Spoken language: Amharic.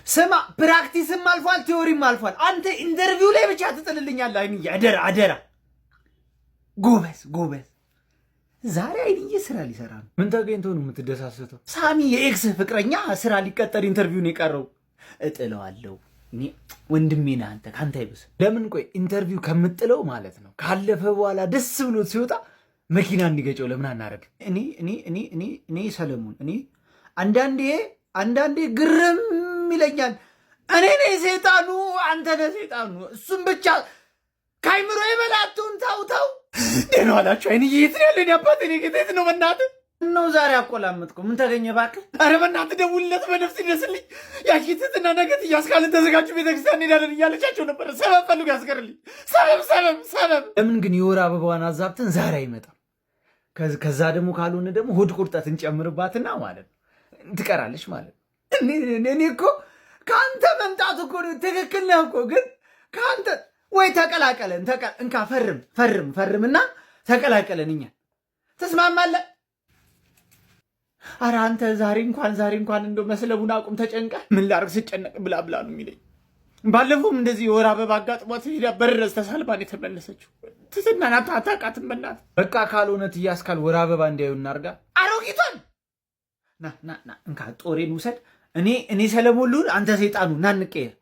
ስማ ፕራክቲስም አልፏል ቲዮሪም አልፏል። አንተ ኢንተርቪው ላይ ብቻ ትጥልልኛለህ። አይንዬ አደራ ጎበዝ። ዛሬ አይንዬ ስራ ሊሰራ ነው። ምን ተገኝቶ ነው የምትደሳሰተው? ሳሚ የኤክስ ፍቅረኛ ስራ ሊቀጠር ኢንተርቪውን የቀረው። እጥለዋለሁ እኔ ወንድሜ ነህ አንተ ካንተ አይብስ። ለምን ቆይ ኢንተርቪው ከምጥለው ማለት ነው ካለፈ በኋላ ደስ ብሎት ሲወጣ መኪና እንዲገጨው ለምን አናረግ? እኔ ሰለሞን እኔ አንዳንዴ ግርም ይለኛል። እኔ ነኝ ሰይጣኑ አንተ ነህ ሰይጣኑ። እሱም ብቻ ካይምሮ የበላቱን ታውታው ደህና ዋላችሁ። አይንዬ የት ነው ያለኝ? አባት እኔ ጌቴት ነው በእናትህ ነው ዛሬ አቆላመጥኩ። ምን ተገኘ እባክህ? ኧረ በእናትህ ደውልለት በነፍስ ይደስልኝ። ያቺትና ነገት እያስካልን ተዘጋጁ ቤተክርስቲያን እንሄዳለን እያለቻቸው ነበረ። ሰበብ ፈልጉ ያስቀርልኝ። ሰበብ። ለምን ግን የወር አበባዋን አዛብተን ዛሬ አይመጣም? ከዛ ደግሞ ካልሆነ ደግሞ ሆድ ቁርጠት እንጨምርባትና ማለት ነው ትቀራለች ማለት ነው። እኔ እኮ ከአንተ መምጣት እኮ ትክክል ነህ እኮ ግን ከአንተ ወይ ተቀላቀለን እንካ ፈርምና ተቀላቀለን። እኛ ተስማማለህ? ኧረ አንተ ዛሬ እንኳን እንደው መስለቡን አቁም። ተጨንቀ ምን ላርግ ስጨነቅ ብላ ነው የሚለኝ። ባለፈውም እንደዚህ የወር አበባ አጋጥሟት ሄዳ በረዝ ተሳልባን የተመለሰችው ትዝናናት አታውቃትም። በእናትህ በቃ ካልሆነ ትያስካል ወር አበባ እንዲያዩ እናርጋ። አሮጊቷን ና እንካ ጦሬን ውሰድ። እኔ ሰለሞን ልሁን አንተ ሰይጣኑ ና እንቀየር።